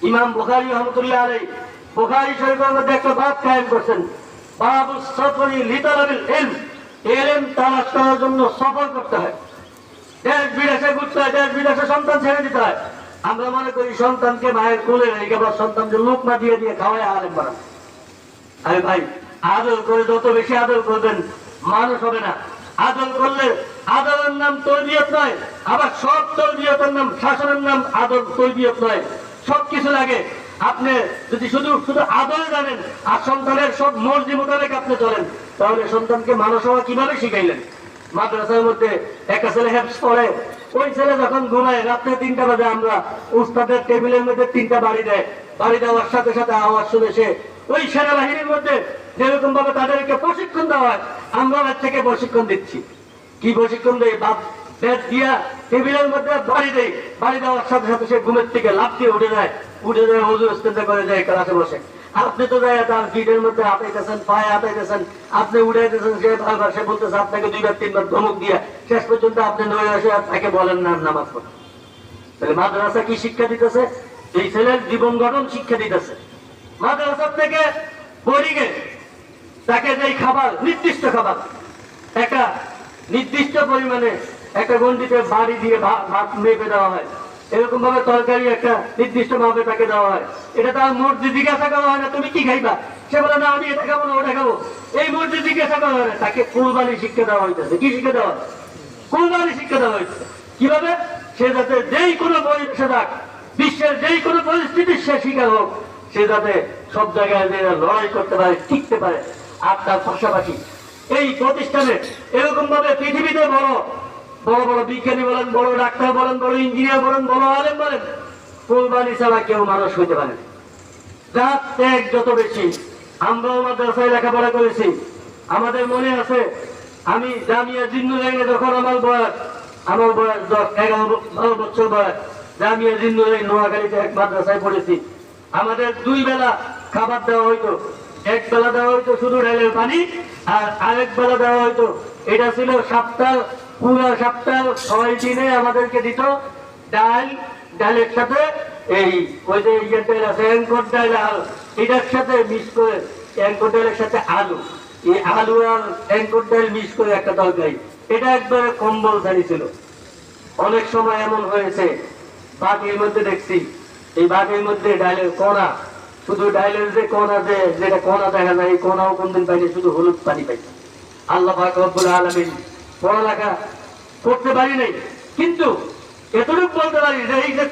ইমাম বুখারী রাহমাতুল্লাহ আলাইহি বুখারী শরীফের মধ্যে একটা বাব কায়েম করেছেন, বাবুস সফরি লিতালাবিল ইলম, ইলম তালাশ করার জন্য সফর করতে হয়, দেশ বিদেশে ঘুরতে হয়, দেশ বিদেশে সন্তান ছেড়ে দিতে হয়। আমরা মনে করি সন্তানকে মায়ের কোলে রেখে বা সন্তানকে লোকমা দিয়ে দিয়ে খাওয়ায় আলেম বানান। আরে ভাই, আদর করে যত বেশি আদর করবেন মানুষ হবে না। আদর করলে আদরের নাম তরবিয়ত নয়, আবার সব তরবিয়তের নাম শাসনের নাম আদর তরবিয়ত নয়। সবকিছু লাগে। আপনি যদি শুধু শুধু আদর জানেন আর সন্তানের সব মর্জি মোতাবেক আপনি চলেন, তাহলে সন্তানকে মানুষ হওয়া কিভাবে শিখাইলেন? মাদ্রাসার মধ্যে একটা ছেলে হেফজ পড়ে, ওই ছেলে যখন ঘুমায় রাত্রে 3টা বাজে, আমরা উস্তাদের টেবিলের মধ্যে 3টা বাড়ি দেয়, বাড়ি দেওয়ার সাথে সাথে আওয়াজ শুনে সে ওই সেনাবাহিনীর মধ্যে যেরকম ভাবে তাদেরকে প্রশিক্ষণ দেওয়া হয়, আমরা বাচ্চাকে প্রশিক্ষণ দিচ্ছি। কি প্রশিক্ষণ দেয়? বাপ বেদ দিয়া টেবিলের মধ্যে বাড়ি দেয়, বাড়ি দেওয়ার সাথে সাথে সে ঘুমের থেকে লাফ দিয়ে উঠে যায় হুজুর ইস্তেঞ্জা করে যায় ক্লাসে বসে। আপনি তো যায় তার গিটের মধ্যে হাতাইতেছেন, পায়ে হাতাইতেছেন, আপনি উঠাইতেছেন, সে বারবার সে বলতেছে আপনাকে 2বার 3বার ধমক দিয়া শেষ পর্যন্ত আপনি নয় আসে তাকে বলেন না নামাজ পড়েন। তাহলে মাদ্রাসা কি শিক্ষা দিতেছে? এই ছেলের জীবন গঠন শিক্ষা দিতেছে। মাদ্রাসা থেকে বোর্ডিংয়ে তাকে যেই খাবার, নির্দিষ্ট খাবার, একটা নির্দিষ্ট পরিমাণে একটা গন্ডিতে বাড়ি দিয়ে ভাত মেপে দেওয়া হয়, এরকম ভাবে তরকারি একটা নির্দিষ্ট ভাবে তাকে দেওয়া হয়। এটা তার মর্জি জিজ্ঞাসা করা হয় না তুমি কি খাইবা, সে বলে না আমি এটা খাবো না ওটা খাবো, এই মর্জি জিজ্ঞাসা করা হয় না। তাকে কুরবানি শিক্ষা দেওয়া হইতেছে। কি শিক্ষা দেওয়া? কুরবানি শিক্ষা দেওয়া হইতেছে। কিভাবে? সে যাতে যেই কোনো পরিবেশে থাক, বিশ্বের যেই কোনো পরিস্থিতির সে শিকার হোক, সে যাতে সব জায়গায় লড়াই করতে পারে, টিকতে পারে। আর তার পাশাপাশি এই প্রতিষ্ঠানে এরকম ভাবে পৃথিবীতে বড় বড় বড় বিজ্ঞানী বলেন, বড় ডাক্তার বলেন, বড় ইঞ্জিনিয়ার বলেন, বড় আলেম বলেন, কোরবানি ছাড়া কেউ মানুষ হইতে পারে না। জাত ত্যাগ যত বেশি। আমরাও মাদ্রাসায় লেখাপড়া করেছি, আমাদের মনে আছে আমি জামিয়া জিন্নুরাইনে যখন আমার বয়স 10-11-12 বছর বয়স, জামিয়া জিন্নুরাইন নোয়াখালীতে এক মাদ্রাসায় পড়েছি। আমাদের 2 বেলা খাবার দেওয়া হইতো। এক বেলা দেওয়া হইতো শুধু ডালের পানি, আর আরেক বেলা দেওয়া হইতো, এটা ছিল পুরো সপ্তাহ 6 দিনে আমাদেরকে দিত ডাল, ডালের সাথে এই ওই যে ইয়ে ডাল আছে অ্যাঙ্কর ডাল, এটার সাথে মিক্স করে অ্যাঙ্কর ডালের সাথে আলু, এই আলু আর অ্যাঙ্কর ডাল মিক্স করে একটা তরকারি। এটা একবারে কম্পালসারি ছিল। অনেক সময় এমন হয়েছে বাটির মধ্যে দেখছি, এই বাটির মধ্যে ডালের কণা, শুধু ডালের যে কণা, যেটা কণা দেখা যায়, এই কণাও কোনদিন পাইনি, শুধু হলুদ পানি পাইছে। আল্লাহ পাক রব্বুল আলামিন, পড়ালেখা করতে পারি নাই, কিন্তু এতটুকু বলতে পারি যে এই যে